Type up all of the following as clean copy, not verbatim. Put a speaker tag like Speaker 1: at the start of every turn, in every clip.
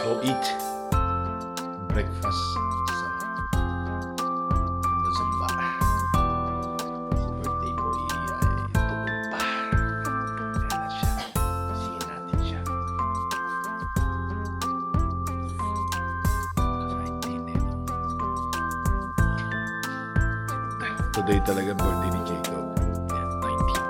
Speaker 1: go eat breakfast sa bar. Si birthday ko ay tugod pa. Kaya na siya. Sige natin siya. Kahit din Today talaga birthday ni Jacob. Yan, 19.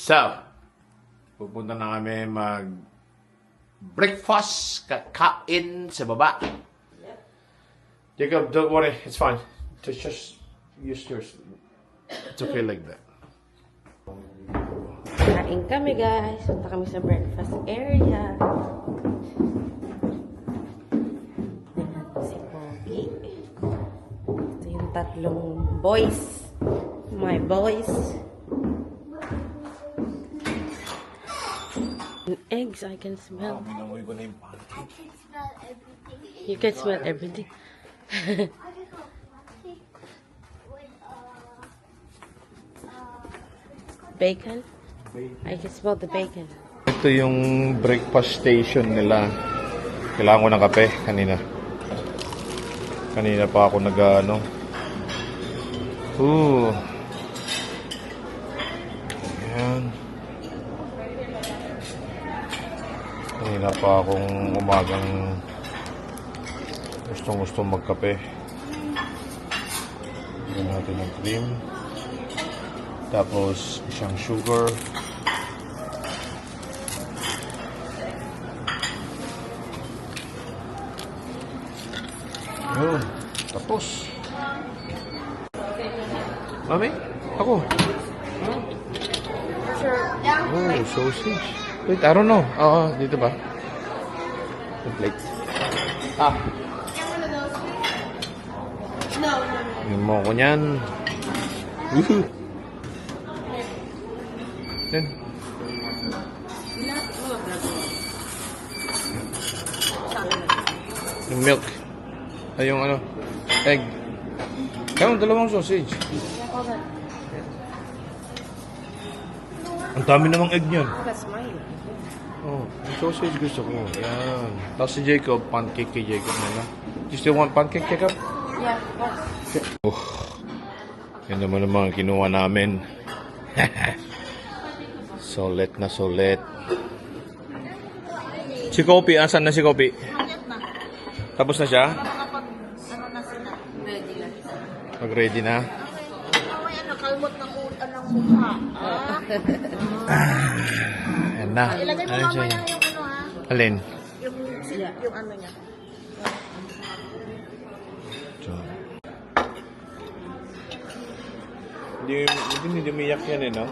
Speaker 1: So, pupunta na kami breakfast, kakain sa baba. Jacob, don't worry, it's fine. Just use yours. It's okay like that.
Speaker 2: Kain kami guys. Punta kami sa breakfast area. Tingnan si Pogi. Ito yung tatlong boys. My boys. And eggs, I can smell.
Speaker 1: Minamoy ko na yung pancake.
Speaker 2: You can smell everything. Bacon? I can smell the bacon.
Speaker 1: Ito yung breakfast station nila. Kailangan ko ng kape kanina. Kanina pa ako nag-ano. Ayan. Kanina pa akong umagang gustong magkape. Lagyan natin ng cream. Tapos isang sugar. Yun. Tapos. Mami? Ako? Oh, sausage. Wait, I don't know. Oo, dito ba? The plate. Yung mo ko niyan. Woohoo! Yan. Yung milk. Ay, yung ano, egg. Kaya dalawang sausage. Ang dami namang egg niyan.
Speaker 2: That's mine.
Speaker 1: Oh, yung sausage gusto ko. Yan. Tapos si Jacob, pancake kay Jacob na lang. Do you still want pancake, Jacob?
Speaker 2: Yeah,
Speaker 1: Oh, yan naman ang mga kinuha namin. Solet na solet. Si Kopi, asan na si Kopi? Tapos na siya? Mag-ready na?
Speaker 3: Kalmot na ng mukha.
Speaker 1: Yan na.
Speaker 3: Ilagay mo
Speaker 1: Alin siya?
Speaker 3: mamaya yung ano ha.
Speaker 1: Alin?
Speaker 3: Yung ano niya.
Speaker 1: So. Hindi umiyak yan eh, no?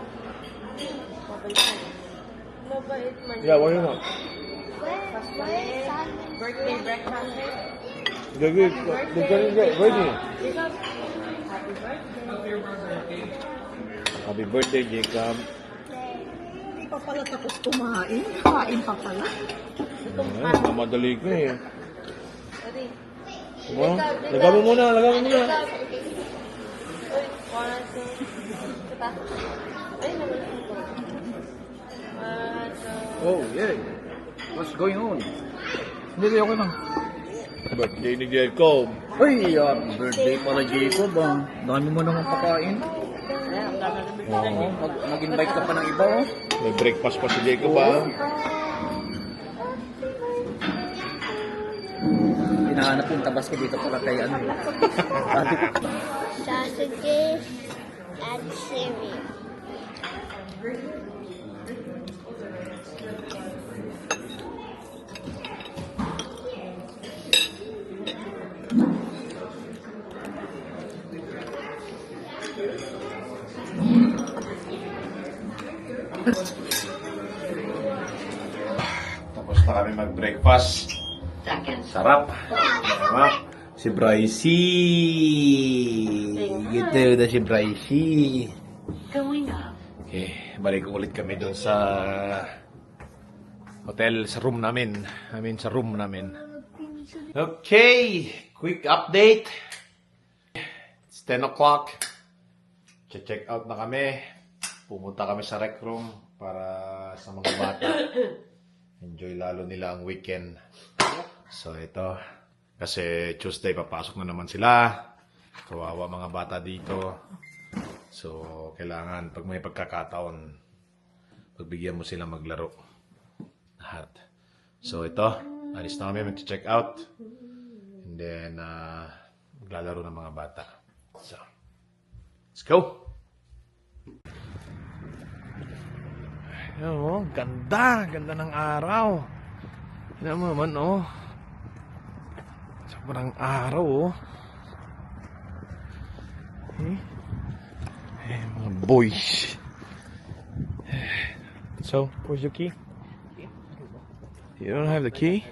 Speaker 2: Mabait man.
Speaker 1: Yeah, why not?
Speaker 2: Birthday breakfast.
Speaker 1: Gagawin, ready. Happy birthday, Jacob.
Speaker 3: Hindi pa pala tapos kumain. Kain pa pala.
Speaker 1: Mamadali ko eh. Oh, lagay mo muna.
Speaker 4: Oh, yeah. What's going on? Hindi okay lang.
Speaker 1: Birthday ni Jacob.
Speaker 4: Ay, birthday pala Jacob ah. Dami mo naman pakain. Oo, mag-invite ka pa ng iba oh.
Speaker 1: May breakfast pa si Jacob ah.
Speaker 4: Hinahanap yung tabas ko dito para kay ano.
Speaker 3: Sausages and cereal.
Speaker 1: Tapos na kami mag-breakfast. Sarap. Diba? Si Brycey. Gito na si Brycey.
Speaker 2: Going up.
Speaker 1: Okay, balik ulit kami doon sa hotel, sa room namin. Sa room namin. Okay. quick update. It's 10 o'clock. Check out na kami. Pumunta kami sa rec room para sa mga bata. Enjoy lalo nila ang weekend. So ito, kasi Tuesday papasok na naman sila. Kawawa mga bata dito. So kailangan pag may pagkakataon, pagbigyan mo sila maglaro. Lahat. So ito, alis na kami mag-check out. And then maglalaro ng mga bata. So, let's go! Ayan mo, ganda. Ganda ng araw. Ayan mo naman, oh. Sobrang araw, oh. Ayan, mga boys. So, where's your key? You don't have the key?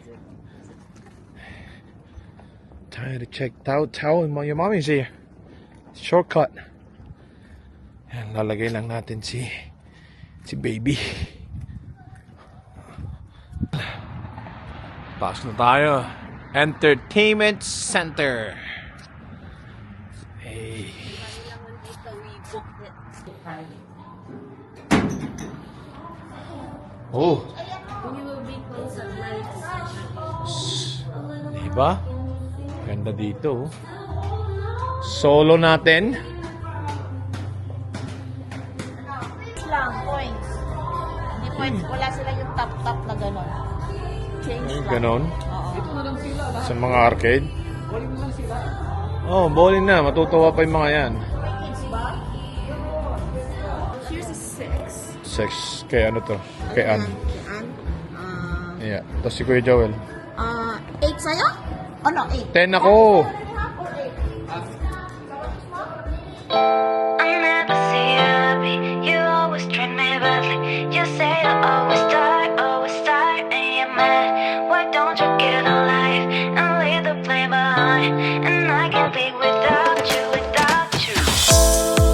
Speaker 1: Time to check out. Your mommy's here. Shortcut. Ayan, lalagay lang natin si baby. Pasok na tayo. Entertainment Center. Hey. Oh. Diba? Ganda dito. Solo natin.
Speaker 3: Lang, points. Hindi points. Wala sila yung top na gano'n. Change lang.
Speaker 1: Ganon.
Speaker 3: Oo.
Speaker 1: Sa mga arcade. Oh, bowling na. Matutuwa pa yung mga yan.
Speaker 3: May kids ba? Here's a 6.
Speaker 1: 6. Kay ano to? Kay Ann. Yeah. Tapos si Kuya Joel.
Speaker 3: 8 sa'yo? Oh no, 8.
Speaker 1: 10 ako.
Speaker 5: I never see you happy. You always treat me badly. You say you always tired, and you're mad. Why don't you get a life and leave the blame behind? And I can't live without you, without you.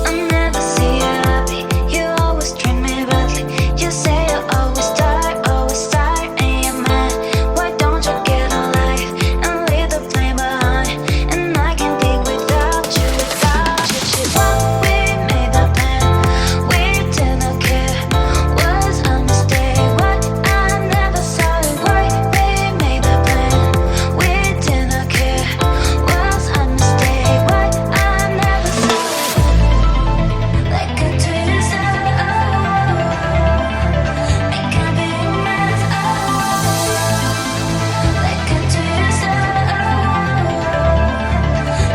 Speaker 5: I never see you happy. You always treat me badly. You say you always tired, and you're mad. Why don't you get a life and leave the blame behind? And I can't live without you, without you. What we made the plan, we didn't care. Was a mistake. What I never saw it right. We made the plan, we didn't care. Was a mistake. What I never saw it. Like a twist, make a big mess. Like a twist,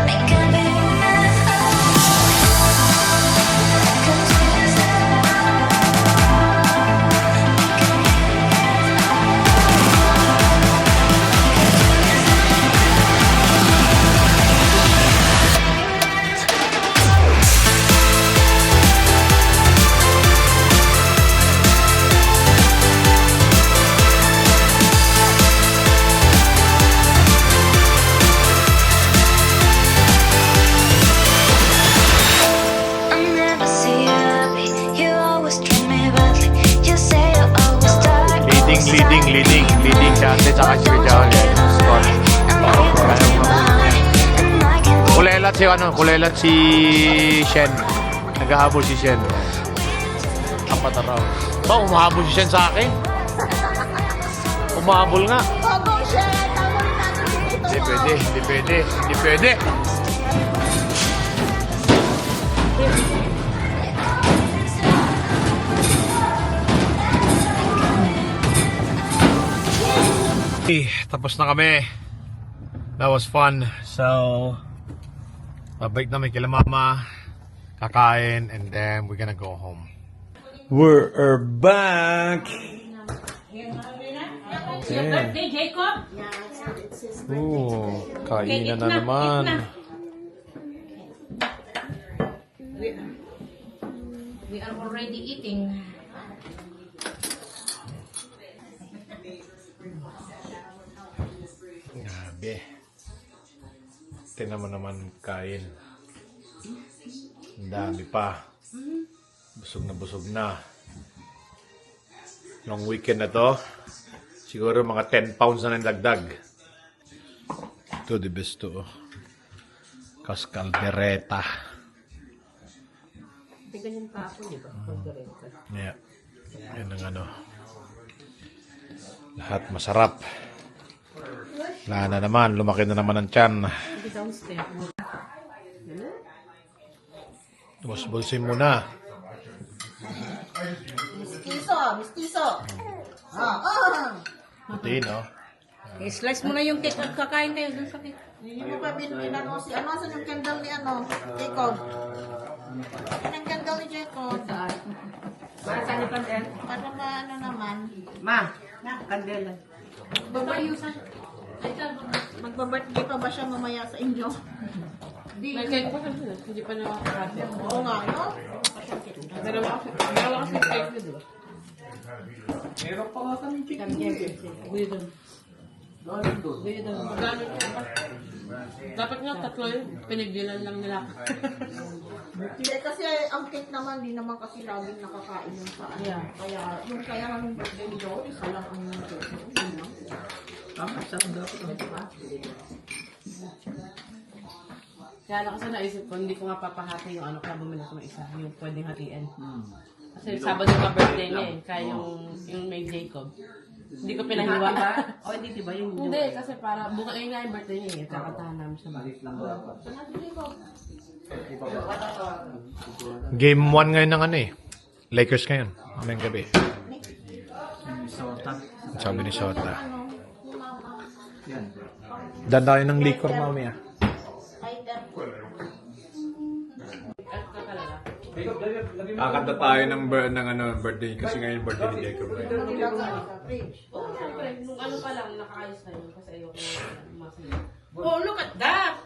Speaker 5: make a big mess. I never see you happy. You always treat me badly. You say you always tired.
Speaker 1: Leading dati sa kasi si Joel. Kulelat si Shen. Naghahabol si Shen. Apat na raw. Ba, umahabol si Shen sa akin? Umahabol nga.
Speaker 3: Go, Shen! Tawag natin dito.
Speaker 1: Hindi pwede. Tapos na kami. That was fun. So, babalik namin kila mama, kakain, and then we're gonna go home. We're back!
Speaker 2: It's your birthday, Jacob?
Speaker 1: Ooh, kainan na naman.
Speaker 2: We are already eating.
Speaker 1: Grabe. Tingnan mo naman kain. Ang dami pa. Busog na. Long weekend na to. Siguro mga 10 pounds na nagdagdag. Ito, the best to. Cascaldereta.
Speaker 2: May ganyan pa ako, di ba? Pagkarenta.
Speaker 1: Yeah. Yan ang ano. Lahat masarap. Wala na naman. Lumaki na naman ang tiyan.
Speaker 2: Hindi downstairs.
Speaker 1: Busbulsin mo na.
Speaker 3: Mistiso.
Speaker 1: Puti, no?
Speaker 2: I-slice mo na yung cake at kakain kayo dun sa cake.
Speaker 3: Hindi mo pa binano si ano, saan yung candle ni ano, Jacob? Saan yung candle ni Jacob?
Speaker 2: Para saan yung kandel?
Speaker 3: Para ba ano naman?
Speaker 2: Ma, kandela.
Speaker 3: Babayusan. Magba-birthday pa ba siya mamaya sa inyo?
Speaker 2: May cake pa kasi hindi pa nakakarating.
Speaker 3: Oo nga, no?
Speaker 2: Dalawa kasi cake na doon.
Speaker 4: Meron pa nga kami chicken.
Speaker 2: Guyo doon. Guyo doon. Dapat nga tatlo yun. Pinagdilan lang nila.
Speaker 3: Hindi kasi ang cake naman, di naman kasi laging nakakain yung sa ano.
Speaker 2: Yeah.
Speaker 3: Kaya nga nung birthday ni Joey, isa lang ang cake. Yun lang.
Speaker 4: Tama, sarap dapat.
Speaker 2: Kaya lang kasi naisip ko, hindi ko nga papahati yung ano, kaya bumili ko ng isa, yung pwedeng hatiin. Kasi Sabado pa birthday niya eh, kaya yung may Jacob. Hindi ko pinahiwa.
Speaker 6: O, hindi diba yung...
Speaker 2: Hindi, kasi para, buka yun nga yung birthday niya eh, kakantahan namin siya.
Speaker 1: Game 1 ngayon ng ano eh. Lakers ngayon. Mamayang gabi. Sabi ni Sota. Dan tayo ng liquor mamaya. Kakanta tayo ng birthday kasi ngayon birthday ni Jacob.
Speaker 2: Oo, syempre, nung ano pa lang, nakaayos na yun, kasi ayoko na masaya. Oh, look at that!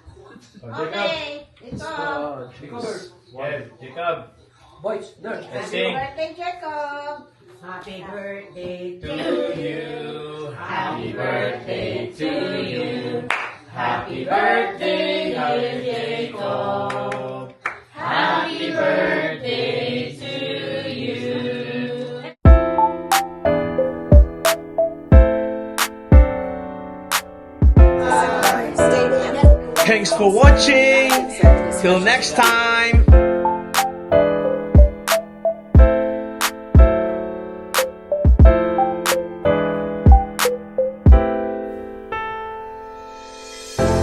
Speaker 3: Okay, ikaw.
Speaker 1: Yes, Jacob.
Speaker 4: Boys, there.
Speaker 1: Sing.
Speaker 3: Birthday, Jacob.
Speaker 6: Happy birthday
Speaker 1: To you. Happy birthday to you. Happy birthday, dear Jacob. Happy birthday to you. Thanks for watching. Till next time.